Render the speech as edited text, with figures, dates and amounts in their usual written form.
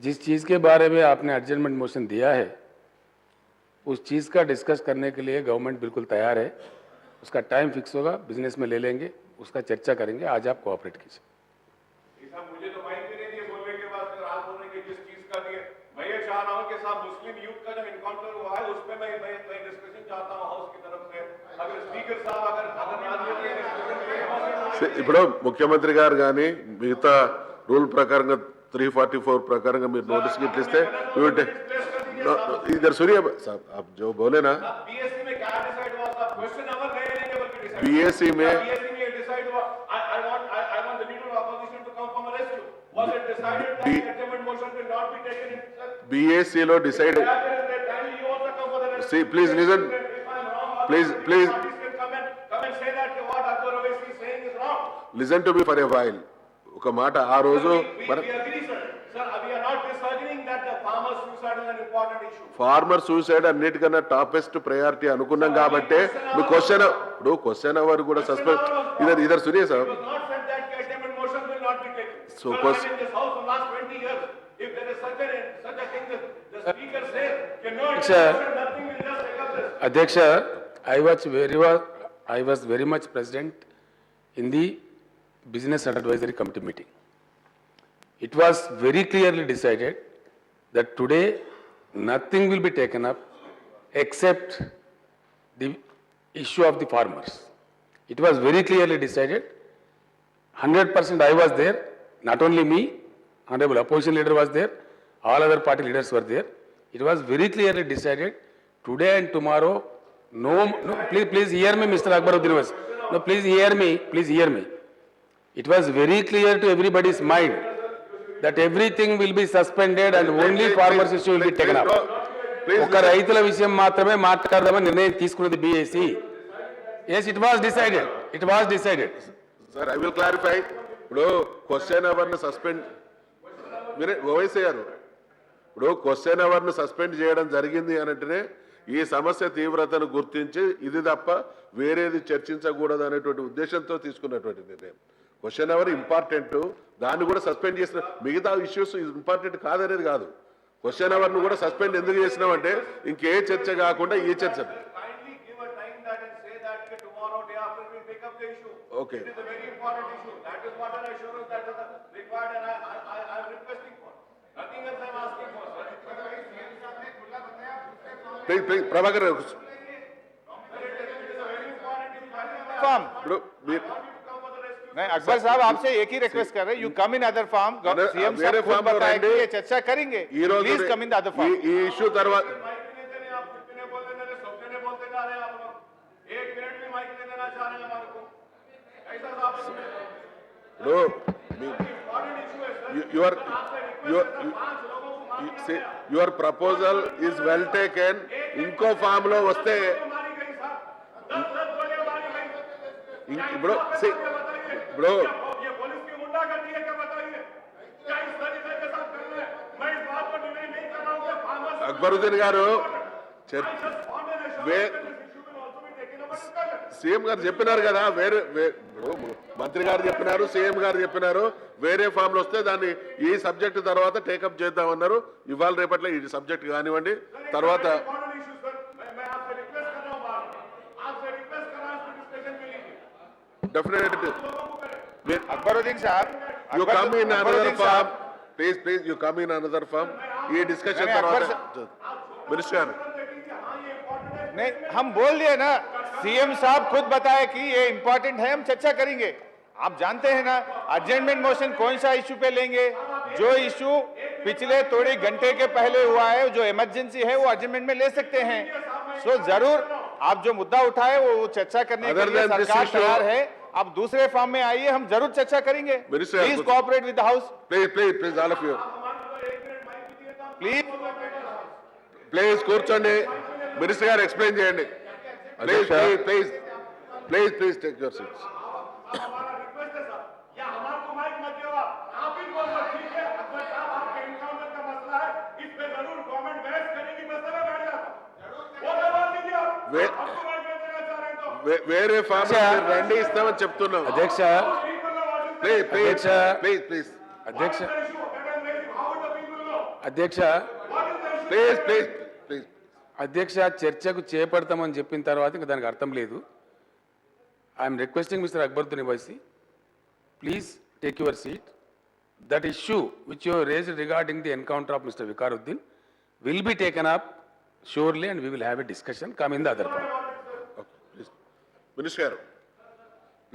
जिस चीज़ के बारे में आपने एडजमेंट मोशन दिया है उस चीज़ का डिस्कस करने के लिए गवर्नमेंट बिल्कुल तैयार है। उसका टाइम फिक्स होगा, बिजनेस में ले लेंगे, उसका चर्चा करेंगे। आज आप कोऑपरेट कीजिए। मुझे तो माइक भी नहीं दिए बोलने के बाद फिर आप बोल रहे हैं कि किस चीज का दिए। मैं ये चाह रहा हूं कि साहब मुस्लिम यूथ का जो एनकाउंटर हुआ है उस पे मैं डिस्कशन चाहता हूं हाउस की तरफ से। अगर स्पीकर साहब ఇప్పుడు ముఖ్యమంత్రి గారు కానీ మిగతా రూల్ ప్రకారంగా 344 ప్రకారంగా మీరు నోటీస్ గిట్లు ఇస్తే इधर सुनिए साहब, आप जो बोले ना बीएससी में क्या डिसाइड हुआ साहब, क्वेश्चन नंबर नहीं लेंगे बल्कि डिसाइड बीएससी में डिसाइड हुआ। I want the leader of opposition to come from a rescue. Was it decided that the adjournment motion will not be taken in BSc లో decide see please listen please come and say that what Akbar Owaisi is saying is wrong. listen to me for a while. ఒక మాట ఆ రోజు farmer suicide అన్నిటికన్నా toppest priority అనుకున్నాం కాబట్టి నువ్వు question hour కూడా సస్పెండ్ ఇదర్ సునియే సార్ సో अध्यक्ष, I was very much present in the Business Advisory Committee meeting. It was very clearly decided that today nothing will be taken up except the issue of the farmers. It was very clearly decided. 100% I was there. Not only me, honorable opposition leader was there. All other party leaders were there. It was very clearly decided. Today and tomorrow, no, please hear me, Mr. Akbaruddin Owaisi. No, please hear me. It was very clear to everybody's mind that everything will be suspended and only farmers issue will be taken up. ఒక రైతుల విషయం మాత్రమే మాట్లాడదామని నిర్ణయం తీసుకున్నది BAC. Yes, it was decided. Sir, I will clarify. ఇప్పుడు question hour ను suspend Owaisi గారు, ఇప్పుడు క్వశ్చన్ అవర్ ను సస్పెండ్ చేయడం జరిగింది అనంటేనే ఈ సమస్య తీవ్రతను గుర్తించి ఇది తప్ప వేరేది చర్చించకూడదు అనేటువంటి ఉద్దేశంతో తీసుకున్నటువంటి నిర్ణయం. క్వశ్చన్ అవర్ ఇంపార్టెంట్, దాన్ని కూడా సస్పెండ్ చేసిన మిగతా ఇష్యూస్ ఇంపార్టెంట్ కాదనేది కాదు. క్వశ్చన్ అవర్ ను కూడా సస్పెండ్ ఎందుకు చేసినామంటే ఇంకే చర్చ కాకుండా ఈ చర్చ. ఓకే, ప్రభాకర్ नहीं, अकबर साहब आपसे एक ही रिक्वेस्ट कर रहे हैं, you come in other form. CM साहब खुद बताया कि ये चर्चा करेंगे. Please come in the other form. ఈ ఇష్యూ తర్వాత your proposal is well taken. ఇంకో ఫామ్ లో వస్తే ఇప్పుడు అక్బరుద్దీన్ గారు సీఎం గారు చెప్పినారు కదా, వేరే మంత్రి గారు చెప్పినారు, సీఎం గారు చెప్పినారు, వేరే ఫామ్ లో వస్తే దాన్ని ఈ సబ్జెక్ట్ తర్వాత టేకప్ చేద్దామన్నారు. ఇవాళ రేపట్లో ఈ సబ్జెక్ట్ కానివ్వండి, తర్వాత డెఫినెట్లీ अकबरुद्दीन साहब, you come in another form, please you come in another form. ये डिस्कशन తర్వాత मिनिस्टर नहीं, हम बोल दिए ना, सीएम साहब खुद बताए कि ये इंपॉर्टेंट है, हम चर्चा करेंगे. आप जानते हैं ना अडजमेंट मोशन कौन सा इश्यू पे लेंगे. जो इश्यू पिछले थोड़े घंटे के पहले हुआ है, जो इमरजेंसी है, वो अडजमेंट में ले सकते हैं. सो जरूर आप जो मुद्दा उठाए वो चर्चा करने के लिए सरकार तैयार है. आप दूसरे फॉर्म में आइए, हम जरूर चर्चा करेंगे. Please cooperate with the house. Please all of you please కూర్చోండి. మినిస్టర్ గారు ఎక్స్ప్లెయిన్ చేయండి. Please take your seats. వేరే ఫామ్ రండి, ఇస్తామని చెప్తున్నాం. అధ్యక్ష, ప్లీజ్ అధ్యక్ష, అధ్యక్ష ప్లీజ్ ప్లీజ్ ప్లీజ్ అధ్యక్ష చర్చకు చేపడతామని చెప్పిన తర్వాత ఇంకా దానికి అర్థం లేదు. I'm requesting mister Akbaruddin Owaisi, please take your seat. That issue which you raised regarding the encounter of Mr. Vicaruddin will be taken up surely and we will have a discussion. Come in the other part. Minister గారు